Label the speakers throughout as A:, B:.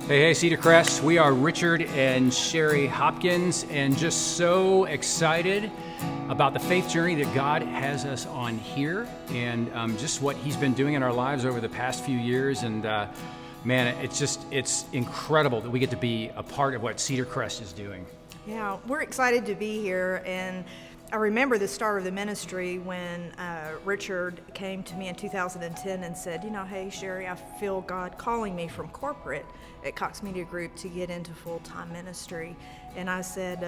A: Hey, Cedar Crest. We are Richard and Sherri Hopkins, and just so excited about the faith journey that God has us on here, and just what He's been doing in our lives over the past few years. And man, it's incredible that we get to be a part of what Cedar Crest is doing.
B: Yeah, we're excited to be here, and I remember the start of the ministry when Richard came to me in 2010 and said, hey, Sherri, I feel God calling me from corporate at Cox Media Group to get into full-time ministry. And I said,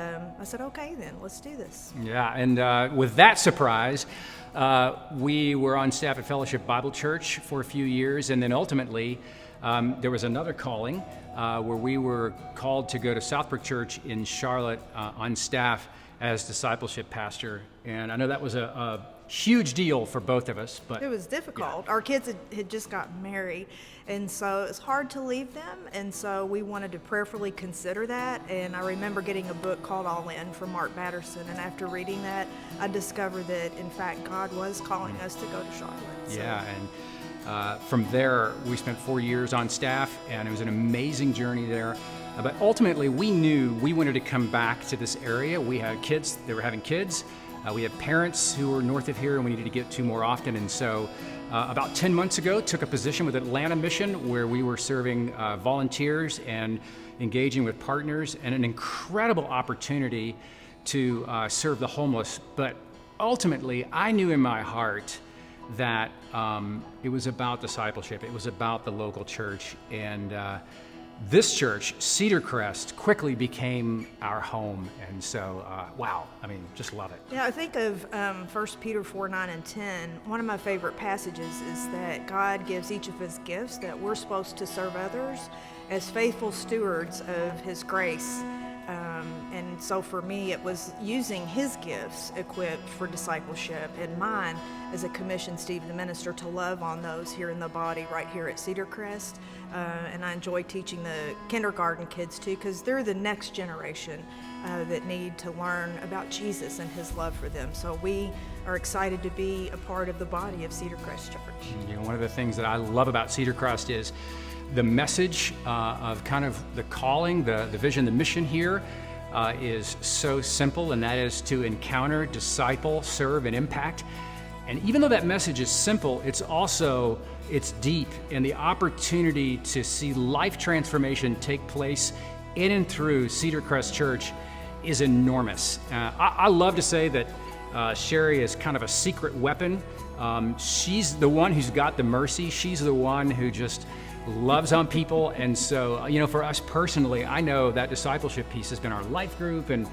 B: okay, then let's do this.
A: Yeah, and with that surprise, we were on staff at Fellowship Bible Church for a few years, and then ultimately there was another calling where we were called to go to Southbrook Church in Charlotte on staff as discipleship pastor. And I know that was a huge deal for both of us, but
B: it was difficult.
A: Yeah.
B: Our kids had just gotten married, and so it's hard to leave them, and so we wanted to prayerfully consider that. And I remember getting a book called All In from Mark Batterson, and after reading that, I discovered that in fact God was calling us to go to Charlotte. So.
A: Yeah, and from there we spent 4 years on staff, and it was an amazing journey there. But ultimately, we knew we wanted to come back to this area. We had kids that were having kids. We had parents who were north of here, and we needed to get to more often. And so about 10 months ago, took a position with Atlanta Mission where we were serving volunteers and engaging with partners, and an incredible opportunity to serve the homeless. But ultimately, I knew in my heart that it was about discipleship. It was about the local church. And this church, Cedar Crest, quickly became our home. And so, wow, just love it.
B: Yeah, I think of 1 Peter 4:9 and 10. One of my favorite passages is that God gives each of His gifts, that we're supposed to serve others as faithful stewards of His grace. And so for me, it was using His gifts equipped for discipleship, and mine as a commissioned Steve the minister to love on those here in the body right here at Cedar Crest. And I enjoy teaching the kindergarten kids too, because they're the next generation that need to learn about Jesus and His love for them. So we are excited to be a part of the body of Cedar Crest Church.
A: One of the things that I love about Cedar Crest is the message of kind of the calling, the vision, the mission here is so simple, and that is to encounter, disciple, serve, and impact. And even though that message is simple, it's deep, and the opportunity to see life transformation take place in and through Cedar Crest Church is enormous. I love to say that Sherri is kind of a secret weapon. She's the one who's got the mercy. She's the one who just loves on people. And so, for us personally, I know that discipleship piece has been our life group, and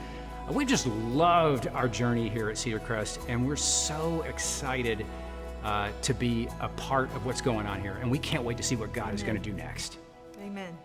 A: we just loved our journey here at Cedar Crest, and we're so excited to be a part of what's going on here, and we can't wait to see what God is going to do next.
B: Amen.